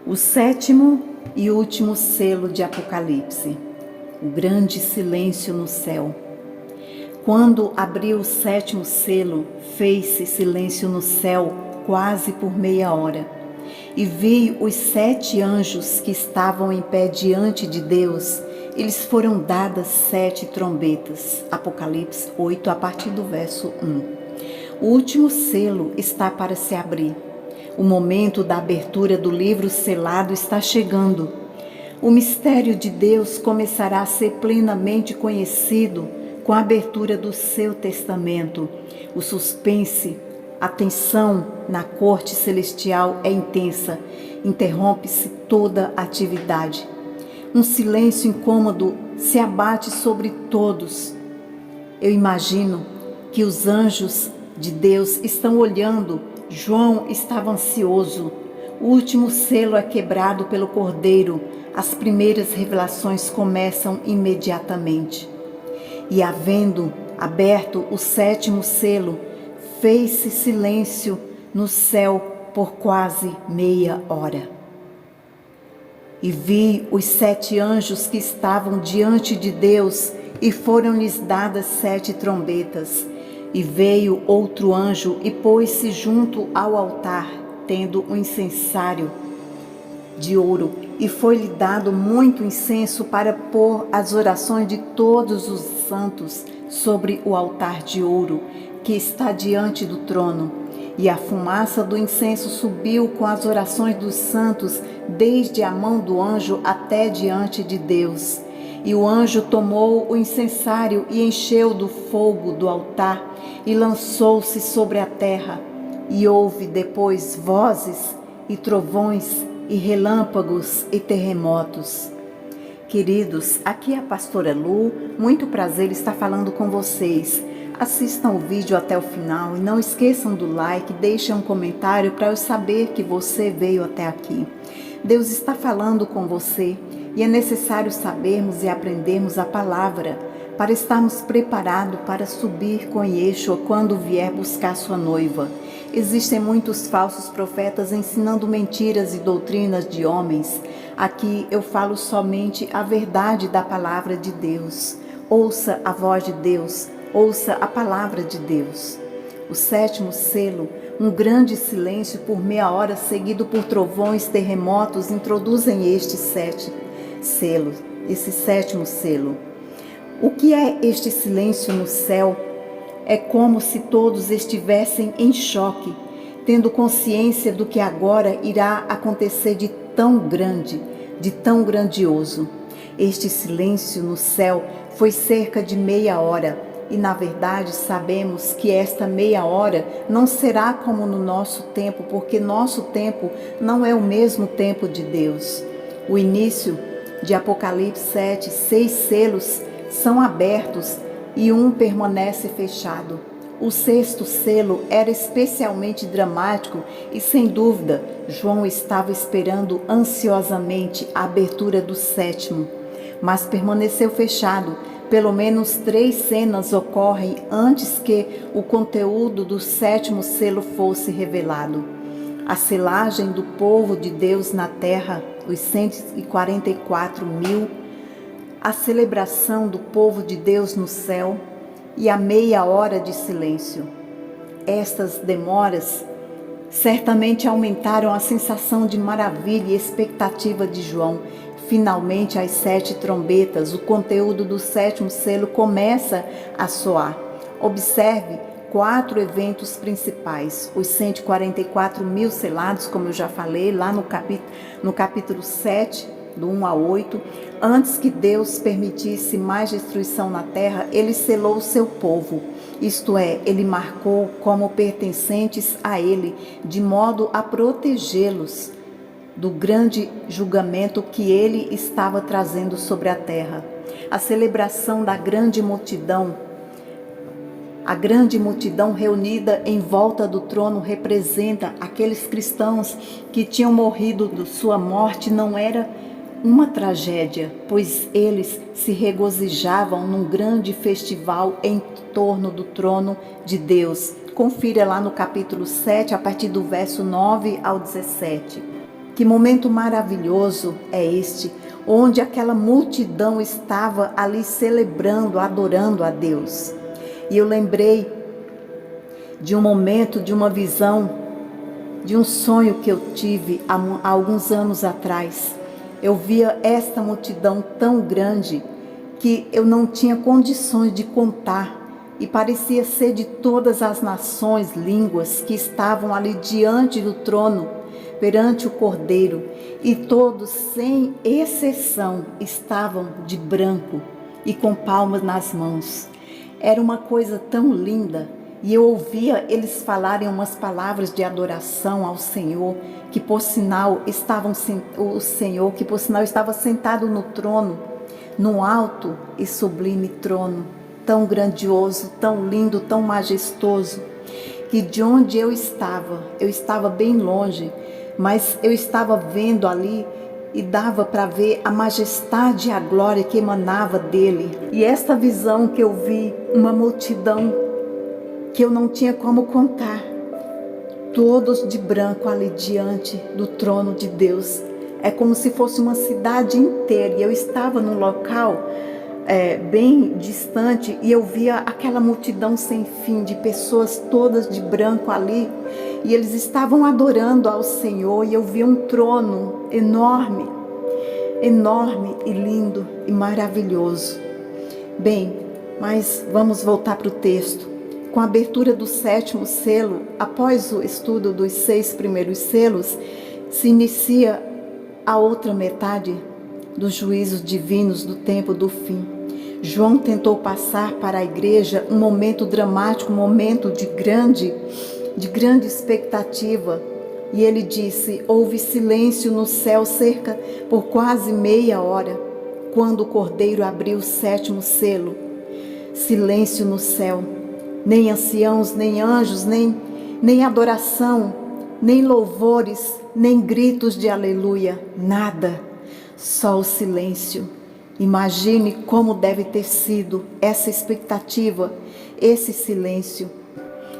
O sétimo e último selo de Apocalipse. O grande silêncio no céu. Quando abriu o sétimo selo, fez-se silêncio no céu quase por meia hora. E vi os 7 anjos que estavam em pé diante de Deus. Eles foram dadas 7 trombetas. Apocalipse 8, a partir do verso 1. O último selo está para se abrir. O momento da abertura do livro selado está chegando. O mistério de Deus começará a ser plenamente conhecido com a abertura do seu testamento. O suspense, a tensão na corte celestial é intensa. Interrompe-se toda a atividade. Um silêncio incômodo se abate sobre todos. Eu imagino que os anjos de Deus estão olhando. João estava ansioso. O último selo é quebrado pelo Cordeiro. As primeiras revelações começam imediatamente. E havendo aberto o 7º selo, fez-se silêncio no céu por quase meia hora. E vi os 7 anjos que estavam diante de Deus, e foram-lhes dadas 7 trombetas. E veio outro anjo e pôs-se junto ao altar, tendo um incensário de ouro, e foi-lhe dado muito incenso para pôr as orações de todos os santos sobre o altar de ouro que está diante do trono. E a fumaça do incenso subiu com as orações dos santos, desde a mão do anjo até diante de Deus. E o anjo tomou o incensário e encheu do fogo do altar e lançou-se sobre a terra. E houve depois vozes e trovões e relâmpagos e terremotos. Queridos, aqui é a pastora Lu, muito prazer estar falando com vocês. Assistam o vídeo até o final e não esqueçam do like, deixem um comentário para eu saber que você veio até aqui. Deus está falando com você e é necessário sabermos e aprendermos a palavra para estarmos preparados para subir com Yeshua quando vier buscar sua noiva. Existem muitos falsos profetas ensinando mentiras e doutrinas de homens. Aqui eu falo somente a verdade da palavra de Deus. Ouça a voz de Deus, ouça a palavra de Deus. O 7º selo, um grande silêncio por meia hora seguido por trovões, terremotos, introduzem este 7 selos, esse 7º selo. O que é este silêncio no céu? É como se todos estivessem em choque, tendo consciência do que agora irá acontecer de tão grande, de tão grandioso. Este silêncio no céu foi cerca de meia hora, e na verdade sabemos que esta meia hora não será como no nosso tempo, porque nosso tempo não é o mesmo tempo de Deus. O início de Apocalipse 7, 6 selos são abertos e um permanece fechado. O 6º selo era especialmente dramático e, sem dúvida, João estava esperando ansiosamente a abertura do 7º, mas permaneceu fechado. Pelo menos 3 cenas ocorrem antes que o conteúdo do 7º selo fosse revelado. A selagem do povo de Deus na terra, os 144.000, a celebração do povo de Deus no céu e a meia hora de silêncio. Estas demoras certamente aumentaram a sensação de maravilha e expectativa de João. Finalmente, as 7 trombetas, o conteúdo do 7º selo começa a soar. Observe 4 eventos principais. Os 144.000 selados, como eu já falei, lá no capítulo 7, do 1 ao 8, antes que Deus permitisse mais destruição na terra, ele selou o seu povo. Isto é, ele marcou como pertencentes a ele, de modo a protegê-los do grande julgamento que ele estava trazendo sobre a terra. A celebração da grande multidão, a grande multidão reunida em volta do trono representa aqueles cristãos que tinham morrido de sua morte. Não era uma tragédia, pois eles se regozijavam num grande festival em torno do trono de Deus. Confira lá no capítulo 7, a partir do verso 9 ao 17. Que momento maravilhoso é este, onde aquela multidão estava ali celebrando, adorando a Deus. E eu lembrei de um momento, de uma visão, de um sonho que eu tive há alguns anos atrás. Eu via esta multidão tão grande que eu não tinha condições de contar, e parecia ser de todas as nações, línguas que estavam ali diante do trono, perante o Cordeiro, e todos, sem exceção, estavam de branco e com palmas nas mãos. Era uma coisa tão linda, e eu ouvia eles falarem umas palavras de adoração ao Senhor, que por sinal estava sentado no trono, num alto e sublime trono, tão grandioso, tão lindo, tão majestoso, que de onde eu estava bem longe, mas eu estava vendo ali e dava para ver a majestade e a glória que emanava dele. E esta visão que eu vi, uma multidão que eu não tinha como contar, todos de branco ali diante do trono de Deus. É como se fosse uma cidade inteira, e eu estava num local bem distante, e eu via aquela multidão sem fim de pessoas todas de branco ali, e eles estavam adorando ao Senhor, e eu via um trono enorme, enorme e lindo e maravilhoso. Bem, mas vamos voltar para o texto. Com a abertura do 7º selo, após o estudo dos 6 primeiros selos, se inicia a outra metade dos juízos divinos do tempo do fim. João tentou passar para a igreja um momento dramático, um momento de grande expectativa. E ele disse: houve silêncio no céu cerca por quase meia hora, quando o Cordeiro abriu o 7º selo. Silêncio no céu. Nem anciãos, nem anjos, nem adoração, nem louvores, nem gritos de aleluia, nada. Só o silêncio. Imagine como deve ter sido essa expectativa, esse silêncio.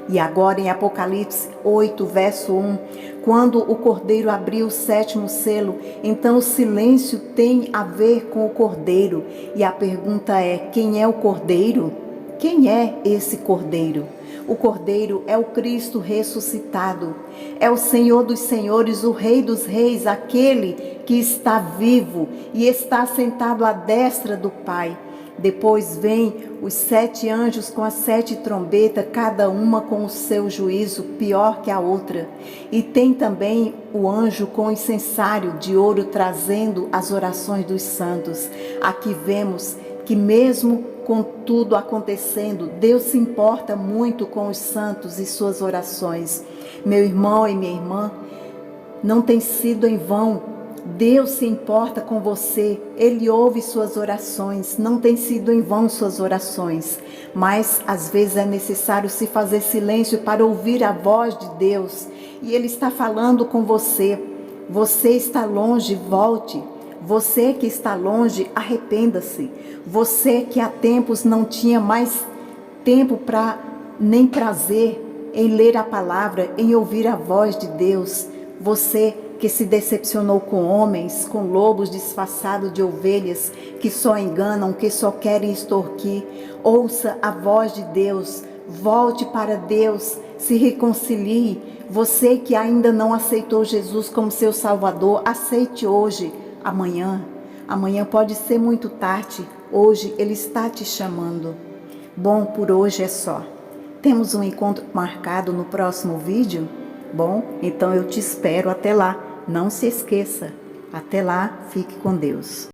E agora em Apocalipse 8, verso 1, quando o Cordeiro abriu o 7º selo, então o silêncio tem a ver com o Cordeiro. E a pergunta é: quem é o Cordeiro? Quem é esse Cordeiro? O Cordeiro é o Cristo ressuscitado, é o Senhor dos senhores, o Rei dos reis, aquele que está vivo e está sentado à destra do Pai. Depois vem os 7 anjos com as 7 trombetas, cada uma com o seu juízo, pior que a outra. E tem também o anjo com o incensário de ouro trazendo as orações dos santos. Aqui vemos que mesmo com tudo acontecendo, Deus se importa muito com os santos e suas orações. Meu irmão e minha irmã, não tem sido em vão. Deus se importa com você, Ele ouve suas orações, não tem sido em vão suas orações, mas às vezes é necessário se fazer silêncio para ouvir a voz de Deus, e Ele está falando com você. Você está longe, volte. Você que está longe, arrependa-se. Você que há tempos não tinha mais tempo nem prazer em ler a palavra, em ouvir a voz de Deus. Você que se decepcionou com homens, com lobos disfarçados de ovelhas, que só enganam, que só querem extorquir. Ouça a voz de Deus, volte para Deus, se reconcilie. Você que ainda não aceitou Jesus como seu Salvador, aceite hoje. Amanhã pode ser muito tarde, hoje Ele está te chamando. Bom, por hoje é só. Temos um encontro marcado no próximo vídeo? Bom, então eu te espero até lá. Não se esqueça. Até lá, fique com Deus.